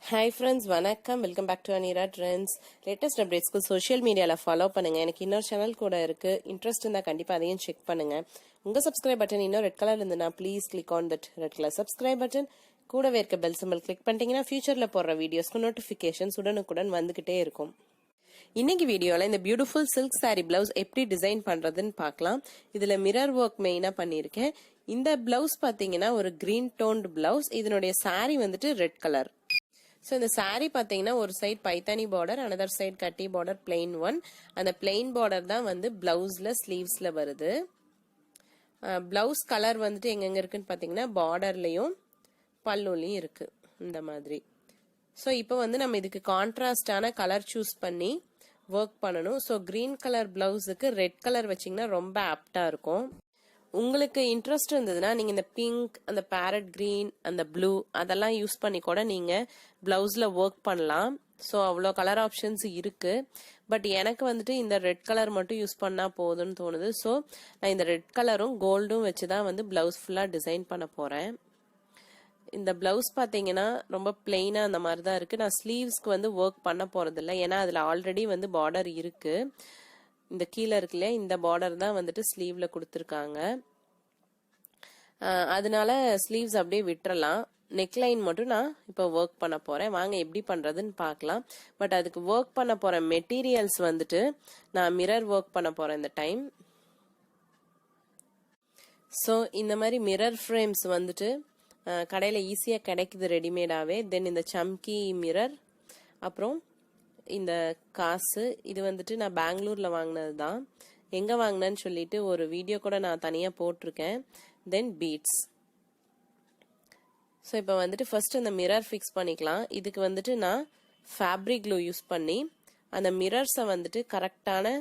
Hi friends, வணக்கம். Welcome back to Anira Trendz. Latest அப்டேட்ஸ்க்கு social மீடியால ஃபாலோ பண்ணுங்க. எனக்கு இன்னொரு சேனல் கூட இருக்கு. இன்ட்ரெஸ்ட் இருந்தா கண்டிப்பா அதையும் செக் பண்ணுங்க. உங்க சப்ஸ்கிரைப் பட்டன் இன்னும் ரெட் கலர்ல இருந்துனா please click on that red colour subscribe button. கூடவே இருக்க பெல் சிம்பல் கிளிக் பண்ணிட்டீங்கன்னா ஃபியூச்சர்ல போடுற வீடியோஸ்க்கு நோட்டிபிகேஷன்ஸ் உடனுக்குடன் வந்துகிட்டே இருக்கும். இன்னைக்கு வீடியோல இந்த பியூட்டிஃபுல் சில்க் saree பிளவுஸ் எப்படி டிசைன் பண்றதுன்னு பார்க்கலாம். இதுல மிரர் ஒர்க் மெயினா பண்ணிருக்கேன். இந்த பிளவுஸ் பாத்தீங்கன்னா ஒரு கிரீன் டோன்ட் பிளவுஸ். இதனுடைய saree வந்துட்டு ரெட் கலர். ஸோ இந்த saree பார்த்தீங்கன்னா ஒரு side Paithani border, another side கட்டி பார்டர், பிளெயின் ஒன். அந்த பிளெயின் பார்டர் தான் வந்து பிளவுஸ்ல ஸ்லீவ்ஸ்ல வருது. பிளவுஸ் கலர் வந்துட்டு எங்கெங்க இருக்குன்னு பார்த்தீங்கன்னா பார்டர்லையும் பல்லுலையும் இருக்கு இந்த மாதிரி. ஸோ இப்போ வந்து நம்ம இதுக்கு கான்ட்ராஸ்டான கலர் சூஸ் பண்ணி ஒர்க் பண்ணணும். ஸோ கிரீன் கலர் பிளவுஸுக்கு ரெட் கலர் வச்சிங்கன்னா ரொம்ப ஆப்டா இருக்கும். உங்களுக்கு இன்ட்ரெஸ்ட் இருந்ததுன்னா நீங்க இந்த பிங்க், அந்த பேரட் கிரீன், அந்த ப்ளூ அதெல்லாம் யூஸ் பண்ணி கூட நீங்க பிளவுஸ்ல ஒர்க் பண்ணலாம். ஸோ அவ்வளோ கலர் ஆப்ஷன்ஸ் இருக்கு. பட் எனக்கு வந்துட்டு இந்த ரெட் கலர் மட்டும் யூஸ் பண்ணா போதும்னு தோணுது. ஸோ நான் இந்த ரெட் கலரும் கோல்டும் வச்சுதான் வந்து பிளவுஸ் ஃபுல்லா டிசைன் பண்ண போறேன். இந்த பிளவுஸ் பாத்தீங்கன்னா ரொம்ப பிளெயினா அந்த மாதிரி தான் இருக்கு. நான் ஸ்லீவ்ஸ்க்கு வந்து ஒர்க் பண்ண போறது இல்லை, ஏன்னா அதுல ஆல்ரெடி வந்து பார்டர் இருக்கு. இந்த கீழே இருக்குல்ல, இந்த பார்டர் தான் வந்துட்டு ஸ்லீவ்ல கொடுத்துருக்காங்க. அதனால ஸ்லீவ்ஸ் அப்படியே விட்டுறலாம். நெக்லைன் மட்டும் நான் இப்போ ஒர்க் பண்ண போறேன். வாங்க எப்படி பண்றதுன்னு பார்க்கலாம். பட் அதுக்கு ஒர்க் பண்ண போற மெட்டீரியல்ஸ் வந்துட்டு நான் மிரர் ஒர்க் பண்ண போறேன் இந்த டைம். ஸோ இந்த மாதிரி மிரர் ஃப்ரேம்ஸ் வந்துட்டு கடையில் ஈஸியாக கிடைக்குது ரெடிமேடாவே. தென் இந்த சம்கி மிரர், அப்புறம் இந்த காசு, இது வந்துட்டு நான் பெங்களூர்ல வாங்கினது தான். எங்க வாங்கினேன்னு சொல்லிட்டு ஒரு வீடியோ கூட நான் தனியா போட்டிருக்கேன். தென் பீட்ஸ். ஸோ இப்போ வந்துட்டு ஃபர்ஸ்ட் அந்த மிரர் ஃபிக்ஸ் பண்ணிக்கலாம். இதுக்கு வந்துட்டு நான் ஃபேப்ரிக் க்ளூ யூஸ் பண்ணி அந்த மிரர்ஸை வந்துட்டு கரெக்டான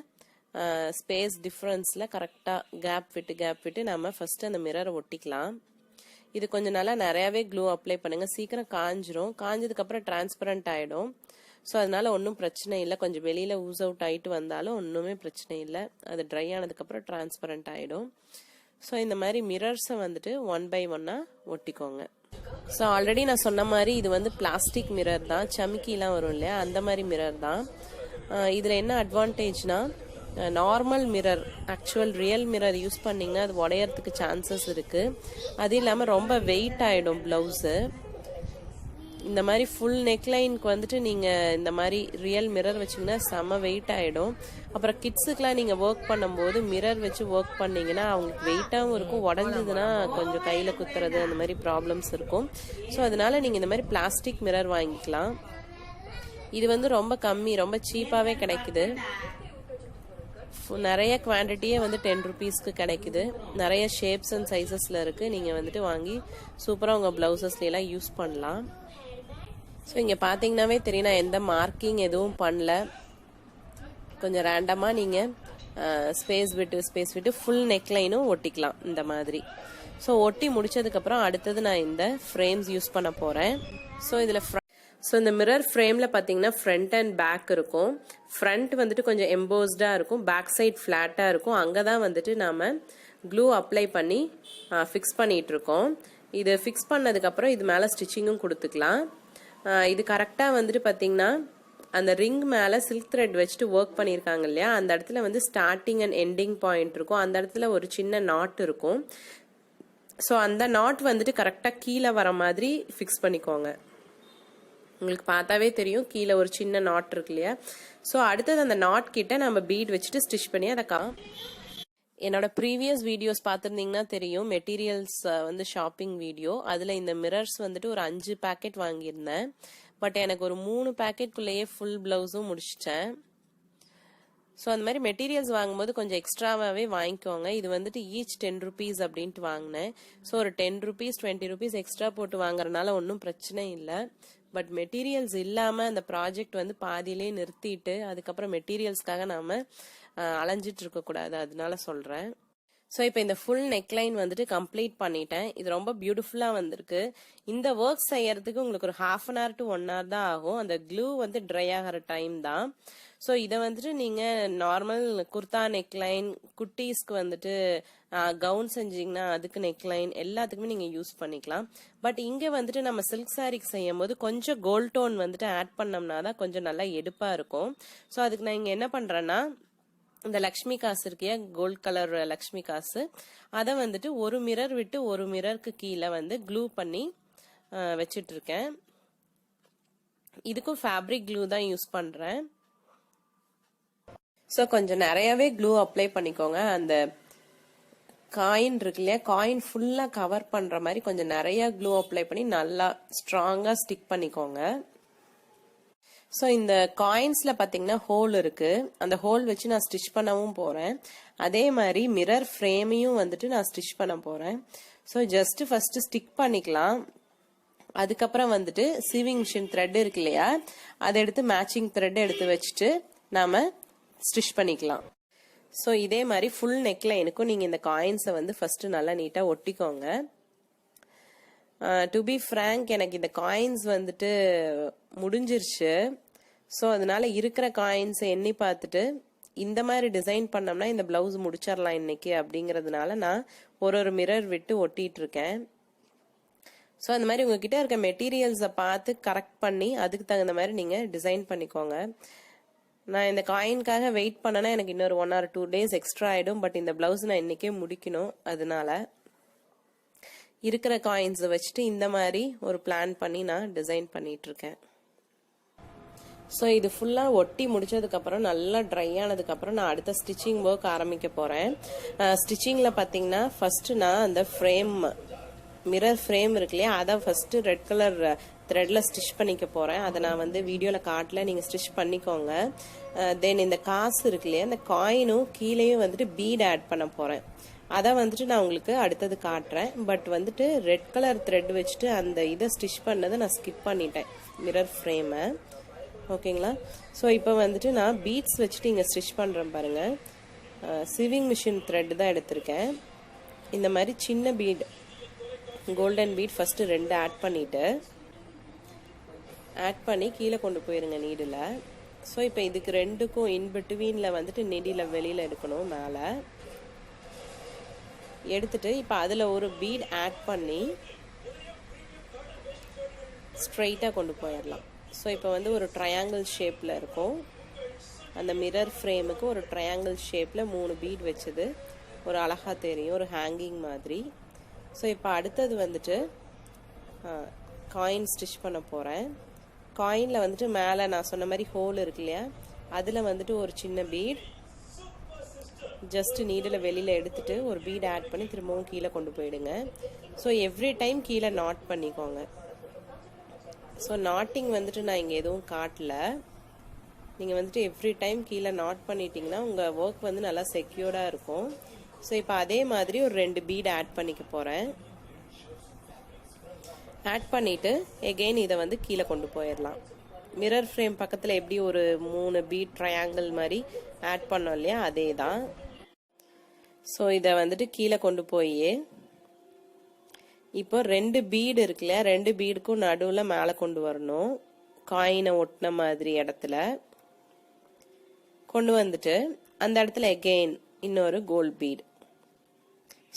ஸ்பேஸ் டிஃப்ரென்ஸ்ல கரெக்டா கேப் விட்டு நம்ம ஃபர்ஸ்ட் அந்த மிரரை ஒட்டிக்கலாம். இது கொஞ்சம் நல்லா நிறையாவே க்ளூ அப்ளை பண்ணுங்க, சீக்கிரம் காஞ்சிரும். காஞ்சதுக்கு அப்புறம் டிரான்ஸ்பரண்ட் ஆயிடும். ஸோ அதனால ஒன்றும் பிரச்சனை இல்லை. கொஞ்சம் வெளியில ஊஸ் அவுட் ஆயிட்டு வந்தாலும் ஒன்றுமே பிரச்சனை இல்லை. அது ட்ரை ஆனதுக்கப்புறம் டிரான்ஸ்பரண்ட் ஆயிடும். ஸோ இந்த மாதிரி மிரர்ஸை வந்துட்டு ஒன் பை ஒன்னா ஒட்டிக்கோங்க. ஸோ ஆல்ரெடி நான் சொன்ன மாதிரி இது வந்து பிளாஸ்டிக் மிரர் தான், சமிக்கிலாம் வரும் இல்லையா, அந்த மாதிரி மிரர் தான். இதில் என்ன அட்வான்டேஜ்னா, normal mirror, actual real mirror use பண்ணீங்கன்னா அது உடையறதுக்கு சான்சஸ் இருக்கு. அது இல்லாமல் ரொம்ப வெயிட் ஆயிடும் பிளவுஸு. இந்த மாதிரி ஃபுல் நெக்லைனுக்கு வந்துட்டு நீங்க இந்த மாதிரி ரியல் மிரர் வச்சீங்கன்னா செம வெயிட் ஆயிடும். அப்புறம் கிட்ஸுக்குலாம் நீங்க ஒர்க் பண்ணும்போது மிரர் வச்சு ஒர்க் பண்ணீங்கன்னா அவங்களுக்கு வெயிட்டாகவும் இருக்கும், உடஞ்சதுன்னா கொஞ்சம் கையில குத்துறது அந்த மாதிரி ப்ராப்ளம்ஸ் இருக்கும். ஸோ அதனால நீங்க இந்த மாதிரி பிளாஸ்டிக் மிரர் வாங்கிக்கலாம். இது வந்து ரொம்ப கம்மி, ரொம்ப சீப்பாவே கிடைக்குது. நிறைய குவான்டிட்டியே வந்து 10 rupeesக்கு கிடைக்குது. நிறைய ஷேப்ஸ் அண்ட் சைசஸ்ல இருக்கு. நீங்க வந்துட்டு வாங்கி சூப்பரா உங்க பிளவுசஸ்ல எல்லாம் யூஸ் பண்ணலாம். ஸோ இங்கே பார்த்தீங்கன்னாவே தெரியும், நான் எந்த மார்க்கிங் எதுவும் பண்ணல. கொஞ்சம் ரேண்டமாக நீங்கள் ஸ்பேஸ் விட்டு ஃபுல் நெக்லைனும் ஒட்டிக்கலாம் இந்த மாதிரி. ஸோ ஒட்டி முடிச்சதுக்கப்புறம் அடுத்தது நான் இந்த ஃப்ரேம்ஸ் யூஸ் பண்ண போகிறேன். ஸோ இதில் இந்த மிரர் ஃப்ரேமில் பார்த்தீங்கன்னா ஃப்ரண்ட் அண்ட் பேக் இருக்கும். ஃப்ரண்ட் வந்துட்டு கொஞ்சம் எம்போஸ்டாக இருக்கும், பேக் சைட் ஃப்ளாட்டாக இருக்கும். அங்கே தான் வந்துட்டு நாம் க்ளூ அப்ளை பண்ணி ஃபிக்ஸ் பண்ணிட்டு இருக்கோம். இது ஃபிக்ஸ் பண்ணதுக்கப்புறம் இது மேலே ஸ்டிச்சிங்கும் கொடுத்துக்கலாம். இது கரெக்டாக வந்துட்டு பார்த்தீங்கன்னா அந்த ரிங் மேலே சில்க் த்ரெட் வச்சுட்டு ஒர்க் பண்ணியிருக்காங்க இல்லையா, அந்த இடத்துல வந்து ஸ்டார்டிங் அண்ட் எண்டிங் பாயிண்ட் இருக்கும். அந்த இடத்துல ஒரு சின்ன நாட் இருக்கும். ஸோ அந்த நாட் வந்துட்டு கரெக்டாக கீழே வர மாதிரி ஃபிக்ஸ் பண்ணிக்கோங்க. உங்களுக்கு பார்த்தாவே தெரியும் கீழே ஒரு சின்ன நாட் இருக்கு இல்லையா. ஸோ அடுத்தது அந்த நாட் கிட்ட நம்ம பீட் வச்சுட்டு ஸ்டிச் பண்ணி அதை என்னோட ப்ரீவியஸ் வீடியோஸ் பார்த்துருந்தீங்கன்னா தெரியும், மெட்டீரியல்ஸ் வந்து ஷாப்பிங் வீடியோ. அதில் இந்த மிரர்ஸ் வந்துட்டு ஒரு 5 பேக்கெட் வாங்கியிருந்தேன். பட் எனக்கு ஒரு 3 பேக்கெட்குள்ளேயே ஃபுல் பிளவுஸும் முடிச்சிட்டேன். ஸோ அந்த மாதிரி மெட்டீரியல்ஸ் வாங்கும்போது கொஞ்சம் எக்ஸ்ட்ராவாகவே வாங்கிக்கோங்க. இது வந்துட்டு ஈச் 10 rupees அப்படின்ட்டு வாங்கினேன். ஸோ ஒரு 10 rupees 20 rupees எக்ஸ்ட்ரா போட்டு வாங்குறதுனால ஒன்றும் பிரச்சனை இல்லை. பட் மெட்டீரியல்ஸ் இல்லாமல் அந்த ப்ராஜெக்ட் வந்து பாதியிலே நிறுத்திட்டு அதுக்கப்புறம் மெட்டீரியல்ஸ்க்காக நாம அலைஞ்சிட்டு இருக்கக்கூடாது, அதனால சொல்கிறேன். ஸோ இப்போ இந்த ஃபுல் நெக்லைன் வந்துட்டு கம்ப்ளீட் பண்ணிட்டேன். இது ரொம்ப பியூட்டிஃபுல்லாக வந்திருக்கு. இந்த ஒர்க் செய்யறதுக்கு உங்களுக்கு ஒரு 1/2 hour to 1 hour தான் ஆகும். அந்த க்ளூ வந்து ட்ரை ஆகிற டைம் தான். ஸோ இதை வந்துட்டு நீங்கள் நார்மல் குர்தா நெக்லைன், குட்டீஸ்க்கு வந்துட்டு கவுன் செஞ்சீங்கன்னா அதுக்கு நெக்லைன் எல்லாத்துக்குமே நீங்க யூஸ் பண்ணிக்கலாம். பட் இங்க வந்துட்டு நம்ம சில்க் சாரிக்கு செய்யும் போது கொஞ்சம் கோல்ட் டோன் வந்துட்டு ஆட் பண்ணோம்னா தான் கொஞ்சம் நல்லா எடுப்பா இருக்கும். ஸோ அதுக்கு நான் இங்க என்ன பண்றேன்னா இந்த லக்ஷ்மி காசு இருக்கியா கோல்ட் கலர் லக்ஷ்மி காசு அதை வந்துட்டு ஒரு மிரர் விட்டு ஒரு மிரருக்கு கீழே வந்து க்ளூ பண்ணி வச்சிட்டு இருக்கேன். இதுக்கும் ஃபேப்ரிக் க்ளூ தான் யூஸ் பண்றேன். ஸோ கொஞ்சம் நிறையவே க்ளூ அப்ளை பண்ணிக்கோங்க. அந்த காயின் இருக்கு இல்லையா காயின் ஃபுல்லா கவர் பண்ற மாதிரி கொஞ்சம் நிறைய க்ளூ அப்ளை பண்ணி நல்லா ஸ்ட்ராங்கா ஸ்டிக் பண்ணிக்கோங்க. ஸோ இந்த காயின்ஸ்ல பாத்தீங்கன்னா ஹோல் இருக்கு. அந்த ஹோல் வச்சு நான் ஸ்டிச் பண்ணவும் போறேன். அதே மாதிரி மிரர் ஃப்ரேமையும் வந்துட்டு நான் ஸ்டிச் பண்ண போறேன். ஸோ ஜஸ்ட் ஃபர்ஸ்ட் ஸ்டிக் பண்ணிக்கலாம். அதுக்கப்புறம் வந்துட்டு சீவிங் மிஷின் த்ரெட் இருக்கு இல்லையா அதை எடுத்து மேட்சிங் த்ரெட் எடுத்து வச்சுட்டு நாம ஸ்டிச் பண்ணிக்கலாம். ஸோ இதே மாதிரி ஃபுல் நெக்லைனுக்கும் நீங்க இந்த காயின்ஸை வந்து ஃபர்ஸ்ட் நல்லா நீட்டா ஒட்டிக்கோங்க. டு பி ஃப்ராங்க் எனக்கு இந்த காயின்ஸ் வந்துட்டு முடிஞ்சிருச்சு. ஸோ அதனால இருக்கிற காயின்ஸை எண்ணி பார்த்துட்டு இந்த மாதிரி டிசைன் பண்ணோம்னா இந்த பிளவுஸ் முடிச்சிடலாம் இன்னைக்கு அப்படிங்கறதுனால நான் ஒரு மிரர் விட்டு ஒட்டிட்டு இருக்கேன். ஸோ அந்த மாதிரி உங்ககிட்ட இருக்க மெட்டீரியல்ஸை பார்த்து கரெக்ட் பண்ணி அதுக்கு தகுந்த மாதிரி நீங்க டிசைன் பண்ணிக்கோங்க. நான் இந்த காயின்காக வெயிட் பண்ணனா எனக்கு இன்னொரு 1 or 2 days எக்ஸ்ட்ரா ஆயிடும். பட் இந்த பிளவுஸ் நான் இன்னைக்கே முடிக்கணும். அதனால இருக்கிற காயின்ஸை வச்சுட்டு இந்த மாதிரி ஒரு பிளான் பண்ணி நான் டிசைன் பண்ணிட்டு இருக்கேன். ஸோ இது ஃபுல்லா ஒட்டி முடிச்சதுக்கு அப்புறம் நல்லா ட்ரை ஆனதுக்கு அப்புறம் நான் அடுத்த ஸ்டிச்சிங் ஒர்க் ஆரம்பிக்க போறேன். ஸ்டிச்சிங்ல பாத்தீங்கன்னா ஃபர்ஸ்ட் நான் அந்த ஃப்ரேம் மிரர் ஃப்ரேம் இருக்கு இல்லையா அதை ஃபர்ஸ்ட் ரெட் கலர் த்ரெட்ல ஸ்டிச் பண்ணிக்க போறேன். அதை நான் வந்து வீடியோல காட்டல, நீங்க ஸ்டிச் பண்ணிக்கோங்க. தென் இந்த காசு இருக்கு இல்லையா அந்த காயினும் கீழேயும் வந்துட்டு பீட் ஆட் பண்ண போறேன். அதை வந்துட்டு நான் உங்களுக்கு அடுத்தது காட்டுறேன். பட் வந்துட்டு ரெட் கலர் த்ரெட் வச்சுட்டு அந்த இதை ஸ்டிச் பண்ணதை நான் ஸ்கிப் பண்ணிட்டேன் மிரர் ஃப்ரேமை. ஓகேங்களா? ஸோ இப்போ வந்துட்டு நான் பீட்ஸ் வச்சுட்டு இங்கே ஸ்டிச் பண்ணுறேன் பாருங்க. சிவிங் மிஷின் த்ரெட் தான் எடுத்திருக்கேன். இந்த மாதிரி சின்ன bead golden bead first 2 add பண்ணி கீழே கொண்டு போயிருங்க நீடில். ஸோ இப்போ இதுக்கு 2க்கும் இன் பிட்வீன்ல வந்துட்டு நீடில வெளியில எடுக்கணும். மேலே எடுத்துட்டு இப்போ அதில் ஒரு பீட் ஆட் பண்ணி ஸ்ட்ரெயிட்டா கொண்டு போயிடலாம். ஸோ இப்போ வந்து ஒரு ட்ரையாங்கிள் ஷேப்ல இருக்கும். அந்த மிரர் ஃப்ரேமுக்கு ஒரு ட்ரையாங்கிள் ஷேப்ல 3 பீட் வச்சது ஒரு அழகா தெரியும், ஒரு ஹேங்கிங் மாதிரி. ஸோ இப்போ அடுத்தது வந்துட்டு காயின் ஸ்டிச் பண்ண போறேன். காயின்ல வந்துட்டு மேலே நான் சொன்ன மாதிரி ஹோல் இருக்கு இல்லையா அதில் வந்துட்டு ஒரு சின்ன பீட் ஜஸ்ட் நீடில் வெளியில எடுத்துட்டு ஒரு பீட் ஆட் பண்ணி திரும்பவும் கீழே கொண்டு போயிடுங்க. ஸோ எவ்ரி டைம் கீழே நாட் பண்ணிக்கோங்க. ஸோ நாட்டிங் வந்துட்டு நான் இங்கே எதுவும் காட்டல. நீங்கள் வந்துட்டு எவ்ரி டைம் கீழே நாட் பண்ணிட்டீங்கன்னா உங்கள் ஒர்க் வந்து நல்லா செக்யூர்டாக இருக்கும். ஸோ இப்போ அதே மாதிரி ஒரு 2 பீட் ஆட் பண்ணிக்க போகிறேன். ஆட் பண்ணிட்டு எகெயின் இதை வந்து கீழே கொண்டு போயிடலாம். மிரர் ஃப்ரேம் பக்கத்தில் எப்படி ஒரு 3 பீட் ட்ரையாங்கிள் மாதிரி ஆட் பண்ணோம் இல்லையா அதே தான். ஸோ இதை வந்துட்டு கீழே கொண்டு போய் இப்போ 2 பீடு இருக்கு இல்லையா 2 பீடுக்கும் நடுவில் மேலே கொண்டு வரணும். காயினை ஒட்டின மாதிரி இடத்துல கொண்டு வந்துட்டு அந்த இடத்துல எகெயின் இன்னொரு கோல்ட் பீட்.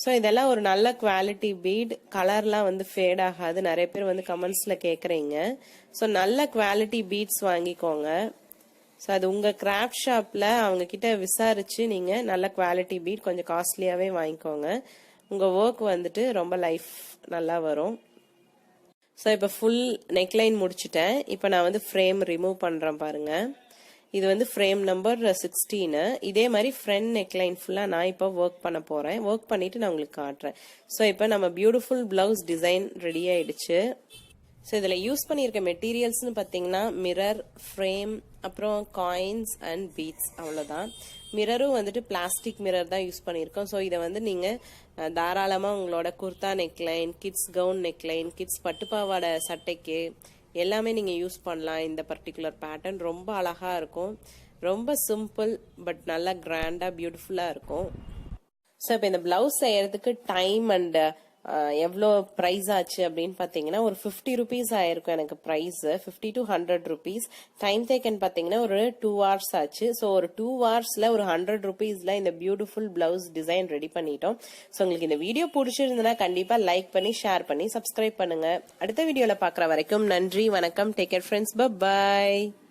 ஸோ இதெல்லாம் ஒரு நல்ல குவாலிட்டி பீட். கலர்லாம் வந்து ஃபேட் ஆகாது. நிறைய பேர் வந்து கமெண்ட்ஸ்ல கேட்குறீங்க. ஸோ நல்ல குவாலிட்டி பீட்ஸ் வாங்கிக்கோங்க. ஸோ அது உங்க கிராஃப்ட் ஷாப்ல அவங்க கிட்ட விசாரிச்சு நீங்க நல்ல குவாலிட்டி பீட் கொஞ்சம் காஸ்ட்லியாவே வாங்கிக்கோங்க. உங்க ஒர்க் வந்துட்டு ரொம்ப லைஃப் நல்லா வரும். ஸோ இப்போ ஃபுல் நெக்லைன் முடிச்சுட்டேன். இப்போ நான் வந்து ஃப்ரேம் ரிமூவ் பண்றேன் பாருங்க. இது வந்து ஃப்ரேம் நம்பர் 16. இதே மாதிரி ஃப்ரண்ட் நெக்லைன் ஃபுல்லா நான் இப்போ ஒர்க் பண்ண போறேன். ஒர்க் பண்ணிட்டு நான் உங்களுக்கு காட்டுறேன். ஸோ இப்போ நம்ம பியூட்டிஃபுல் பிளவுஸ் டிசைன் ரெடி ஆயிடுச்சு. ஸோ இதில் யூஸ் பண்ணியிருக்க மெட்டீரியல்ஸ்னு பார்த்தீங்கன்னா மிரர், ஃப்ரேம், அப்புறம் காயின்ஸ் அண்ட் பீட்ஸ், அவ்வளோதான். மிரரும் வந்துட்டு பிளாஸ்டிக் மிரர் தான் யூஸ் பண்ணியிருக்கோம். ஸோ இதை வந்து நீங்கள் தாராளமாக உங்களோட kurta neckline, kids gown neckline, kids பட்டுப்பாவாடை சட்டைக்கு எல்லாமே நீங்கள் யூஸ் பண்ணலாம். இந்த பர்டிகுலர் பேட்டர்ன் ரொம்ப அழகாக இருக்கும். ரொம்ப சிம்பிள் பட் நல்லா கிராண்டாக பியூட்டிஃபுல்லாக இருக்கும். ஸோ இப்போ இந்த பிளவுஸ் செய்யறதுக்கு டைம் அண்ட் எவ்வளோ ப்ரைஸ் ஆச்சு அப்படின்னு பார்த்தீங்கன்னா ஒரு 50 rupees ஆயிருக்கும் எனக்கு price 50 to 100 rupees. Time taken பார்த்தீங்கன்னா ஒரு 2 hours ஆச்சு. ஸோ ஒரு 2 hoursல ஒரு 100 rupeesல இந்த பியூட்டிஃபுல் பிளவுஸ் டிசைன் ரெடி பண்ணிட்டோம். ஸோ உங்களுக்கு இந்த வீடியோ பிடிச்சிருந்ததுன்னா கண்டிப்பா லைக் பண்ணி ஷேர் பண்ணி சப்ஸ்கிரைப் பண்ணுங்க. அடுத்த வீடியோல பார்க்குற வரைக்கும் நன்றி, வணக்கம், டேக் கேர் ஃப்ரெண்ட்ஸ், பை.